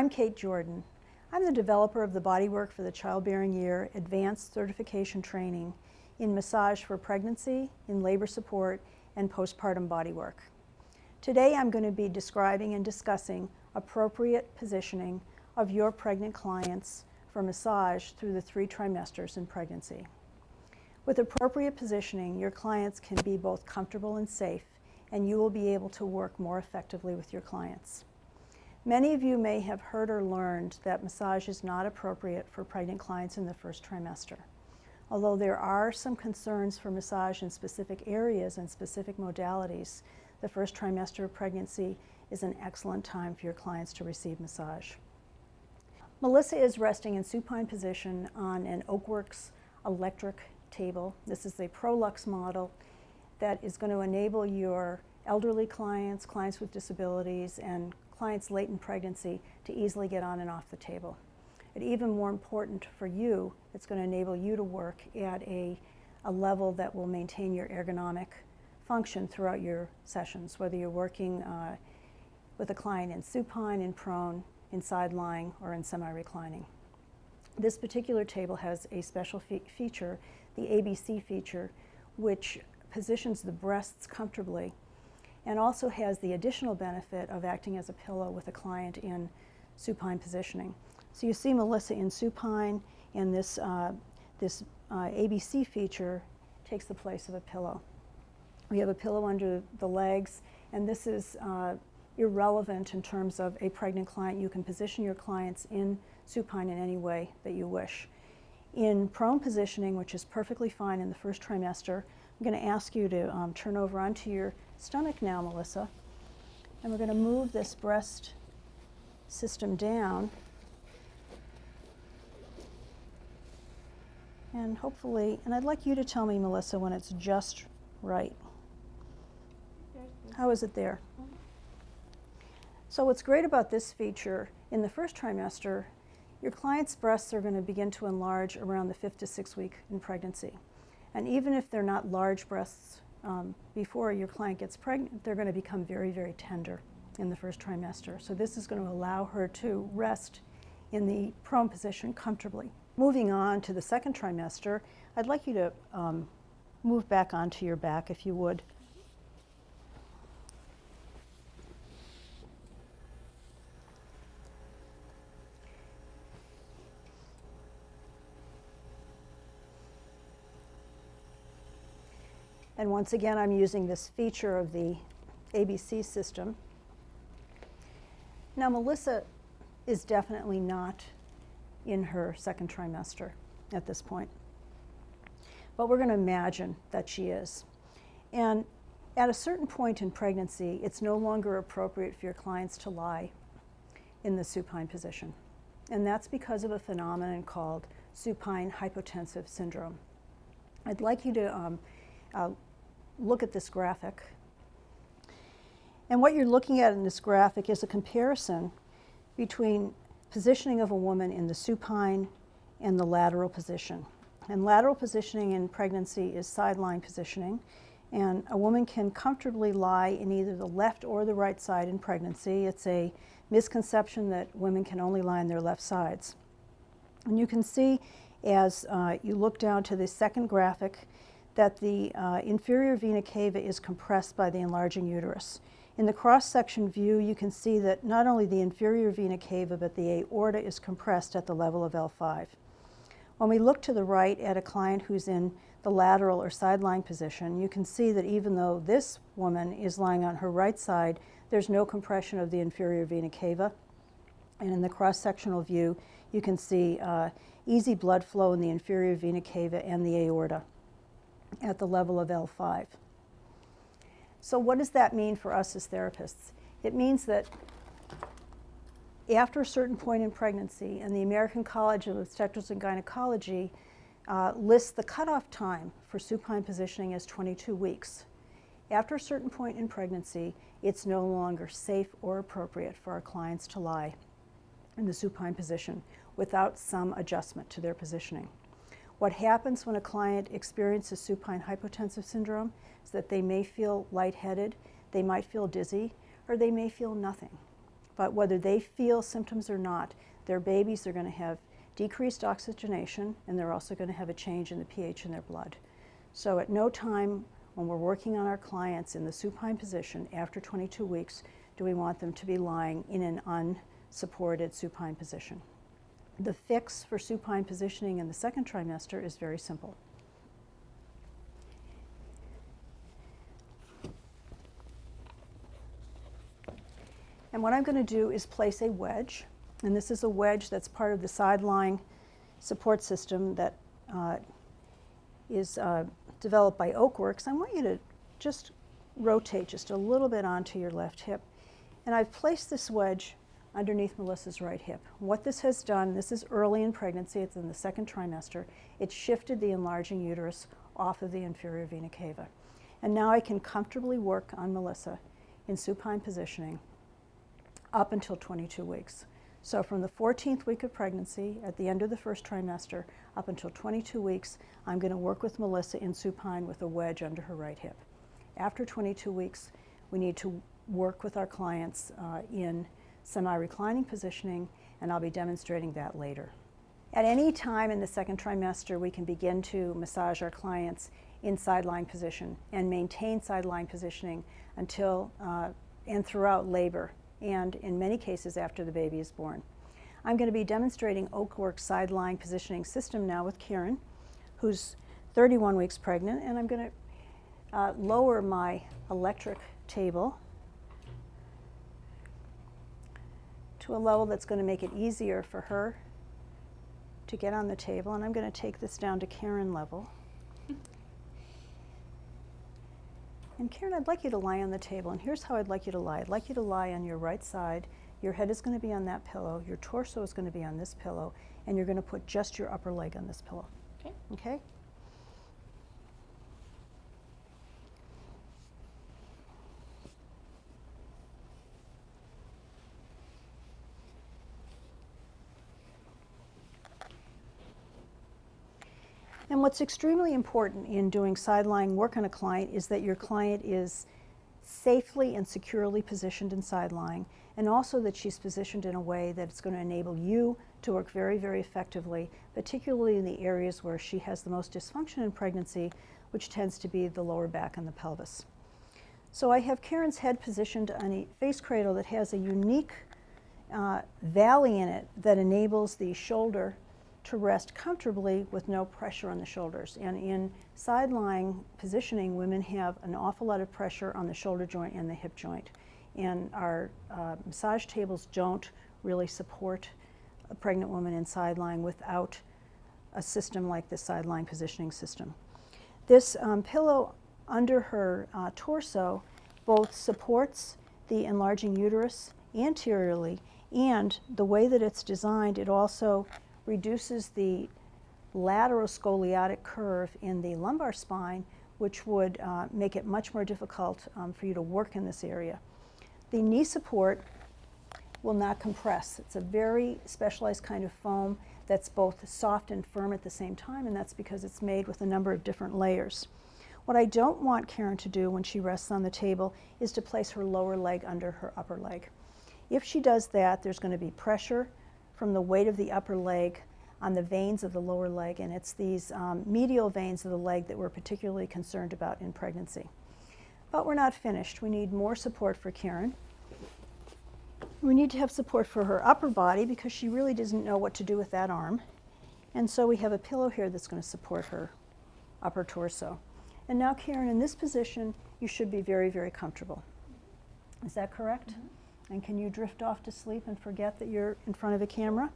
I'm Kate Jordan. I'm the developer of the Bodywork for the Childbearing Year Advanced Certification Training in Massage for Pregnancy, in Labor Support, and Postpartum Bodywork. Today I'm going to be describing and discussing appropriate positioning of your pregnant clients for massage through the 3 trimesters in pregnancy. With appropriate positioning, your clients can be both comfortable and safe, and you will be able to work more effectively with your clients. Many of you may have heard or learned that massage is not appropriate for pregnant clients in the first trimester. Although there are some concerns for massage in specific areas and specific modalities, the first trimester of pregnancy is an excellent time for your clients to receive massage. Melissa is resting in supine position on an Oakworks electric table. This is a ProLux model that is going to enable your elderly clients, clients with disabilities, and clients late in pregnancy to easily get on and off the table. And even more important for you, it's going to enable you to work at a level that will maintain your ergonomic function throughout your sessions, whether you're working with a client in supine, in prone, in side-lying, or in semi-reclining. This particular table has a special feature, the ABC feature, which positions the breasts comfortably and also has the additional benefit of acting as a pillow with a client in supine positioning. So you see Melissa in supine, and this ABC feature takes the place of a pillow. We have a pillow under the legs, and this is irrelevant in terms of a pregnant client. You can position your clients in supine in any way that you wish. In prone positioning, which is perfectly fine in the first trimester, I'm going to ask you to turn over onto your stomach now, Melissa, and we're going to move this breast system down, and hopefully, and I'd like you to tell me, Melissa, when it's just right. How is it there? So what's great about this feature, in the first trimester, your client's breasts are going to begin to enlarge around the 5th to 6th week in pregnancy. And even if they're not large breasts before your client gets pregnant, they're going to become very, very tender in the first trimester. So this is going to allow her to rest in the prone position comfortably. Moving on to the second trimester, I'd like you to move back onto your back, if you would. And once again, I'm using this feature of the ABC system. Now, Melissa is definitely not in her second trimester at this point, but we're going to imagine that she is. And at a certain point in pregnancy, it's no longer appropriate for your clients to lie in the supine position. And that's because of a phenomenon called supine hypotensive syndrome. I'd like you to look at this graphic. And what you're looking at in this graphic is a comparison between positioning of a woman in the supine and the lateral position. And lateral positioning in pregnancy is sideline positioning. And a woman can comfortably lie in either the left or the right side in pregnancy. It's a misconception that women can only lie on their left sides. And you can see as you look down to the second graphic that the inferior vena cava is compressed by the enlarging uterus. In the cross-section view, you can see that not only the inferior vena cava, but the aorta is compressed at the level of L5. When we look to the right at a client who's in the lateral or sideline position, you can see that even though this woman is lying on her right side, there's no compression of the inferior vena cava. And in the cross-sectional view, you can see easy blood flow in the inferior vena cava and the aorta at the level of L5. So what does that mean for us as therapists? It means that after a certain point in pregnancy, and the American College of Obstetrics and Gynecology lists the cutoff time for supine positioning as 22 weeks. After a certain point in pregnancy, it's no longer safe or appropriate for our clients to lie in the supine position without some adjustment to their positioning. What happens when a client experiences supine hypotensive syndrome is that they may feel lightheaded, they might feel dizzy, or they may feel nothing. But whether they feel symptoms or not, their babies are going to have decreased oxygenation, and they're also going to have a change in the pH in their blood. So at no time when we're working on our clients in the supine position after 22 weeks do we want them to be lying in an unsupported supine position. The fix for supine positioning in the second trimester is very simple. And what I'm going to do is place a wedge, and this is a wedge that's part of the Sideline support system that is developed by Oakworks. I want you to just rotate just a little bit onto your left hip. And I've placed this wedge underneath Melissa's right hip. What this has done, this is early in pregnancy, it's in the second trimester, it shifted the enlarging uterus off of the inferior vena cava. And now I can comfortably work on Melissa in supine positioning up until 22 weeks. So from the 14th week of pregnancy, at the end of the first trimester, up until 22 weeks, I'm going to work with Melissa in supine with a wedge under her right hip. After 22 weeks, we need to work with our clients in semi-reclining positioning, and I'll be demonstrating that later. At any time in the second trimester, we can begin to massage our clients in sideline position and maintain sideline positioning until and throughout labor, and in many cases after the baby is born. I'm going to be demonstrating Oakworks Sideline positioning system now with Karen, who's 31 weeks pregnant, and I'm going to lower my electric table to a level that's going to make it easier for her to get on the table, and I'm going to take this down to Karen level. And Karen, I'd like you to lie on the table, and here's how I'd like you to lie. I'd like you to lie on your right side. Your head is going to be on that pillow, your torso is going to be on this pillow, and you're going to put just your upper leg on this pillow. Okay. Okay? And what's extremely important in doing sideline work on a client is that your client is safely and securely positioned in sideline, and also that she's positioned in a way that it's going to enable you to work very, very effectively, particularly in the areas where she has the most dysfunction in pregnancy, which tends to be the lower back and the pelvis. So I have Karen's head positioned on a face cradle that has a unique valley in it that enables the shoulder to rest comfortably with no pressure on the shoulders. And in sideline positioning, women have an awful lot of pressure on the shoulder joint and the hip joint. And our massage tables don't really support a pregnant woman in sideline without a system like the Sideline positioning system. This pillow under her torso both supports the enlarging uterus anteriorly, and the way that it's designed, it also reduces the lateral scoliotic curve in the lumbar spine, which would make it much more difficult for you to work in this area. The knee support will not compress. It's a very specialized kind of foam that's both soft and firm at the same time, and that's because it's made with a number of different layers. What I don't want Karen to do when she rests on the table is to place her lower leg under her upper leg. If she does that, there's going to be pressure from the weight of the upper leg on the veins of the lower leg, and it's these medial veins of the leg that we're particularly concerned about in pregnancy. But we're not finished. We need more support for Karen. We need to have support for her upper body because she really doesn't know what to do with that arm. And so we have a pillow here that's going to support her upper torso. And now, Karen, in this position, you should be very, very comfortable. Is that correct? Mm-hmm. And can you drift off to sleep and forget that you're in front of a camera?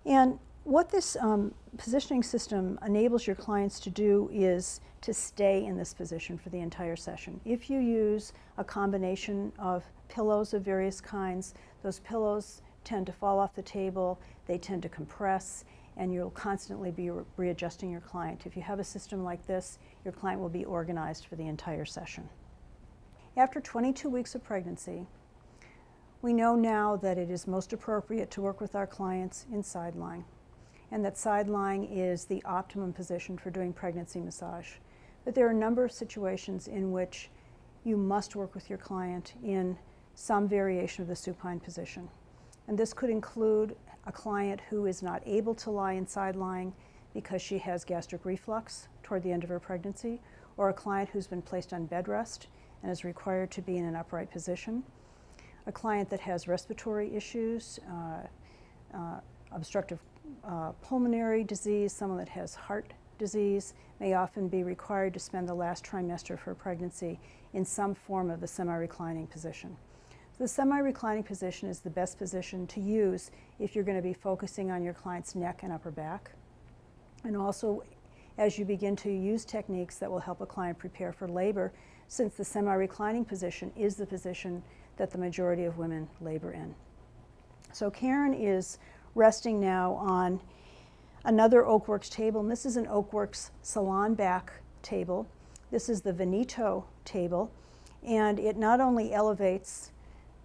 And what this positioning system enables your clients to do is to stay in this position for the entire session. If you use a combination of pillows of various kinds, those pillows tend to fall off the table, they tend to compress, and you'll constantly be readjusting your client. If you have a system like this, your client will be organized for the entire session. After 22 weeks of pregnancy, we know now that it is most appropriate to work with our clients in sideline, and that sideline is the optimum position for doing pregnancy massage. But there are a number of situations in which you must work with your client in some variation of the supine position. And this could include a client who is not able to lie in side lying because she has gastric reflux toward the end of her pregnancy, or a client who's been placed on bed rest and is required to be in an upright position, a client that has respiratory issues, obstructive pulmonary disease, someone that has heart disease may often be required to spend the last trimester of her pregnancy in some form of the semi-reclining position. So the semi-reclining position is the best position to use if you're going to be focusing on your client's neck and upper back, and also as you begin to use techniques that will help a client prepare for labor, since the semi-reclining position is the position that the majority of women labor in. So Karen is resting now on another Oakworks table, and this is an Oakworks salon back table. This is the Veneto table, and it not only elevates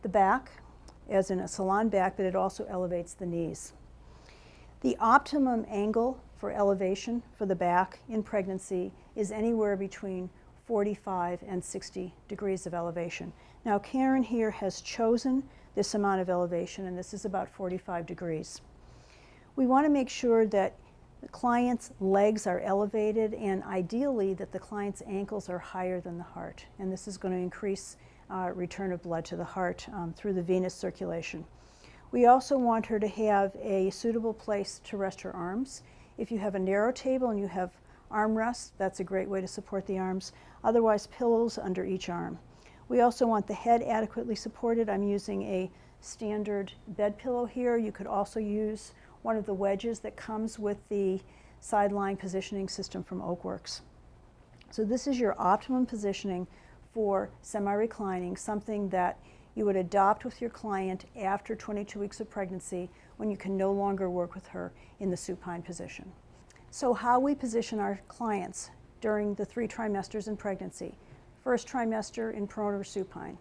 the back, as in a salon back, but it also elevates the knees. The optimum angle for elevation for the back in pregnancy is anywhere between 45 and 60 degrees of elevation. Now Karen here has chosen this amount of elevation, and this is about 45 degrees. We want to make sure that the client's legs are elevated, and ideally that the client's ankles are higher than the heart, and this is going to increase return of blood to the heart through the venous circulation. We also want her to have a suitable place to rest her arms. If you have a narrow table and you have armrests, that's a great way to support the arms. Otherwise, pillows under each arm. We also want the head adequately supported. I'm using a standard bed pillow here. You could also use one of the wedges that comes with the Sideline positioning system from Oakworks. So this is your optimum positioning for semi-reclining, something that you would adopt with your client after 22 weeks of pregnancy when you can no longer work with her in the supine position. So how we position our clients during the 3 trimesters in pregnancy. First trimester in prone or supine.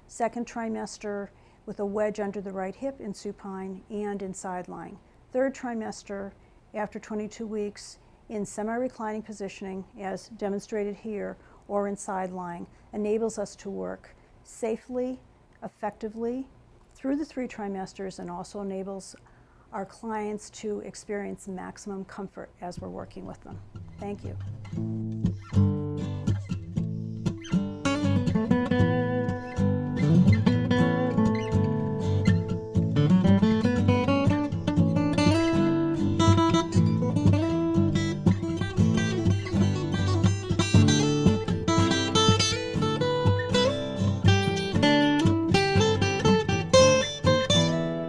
Second trimester with a wedge under the right hip in supine and in side lying. Third trimester after 22 weeks in semi-reclining positioning, as demonstrated here, or in side lying, enables us to work safely, effectively through the 3 trimesters, and also enables our clients to experience maximum comfort as we're working with them. Thank you.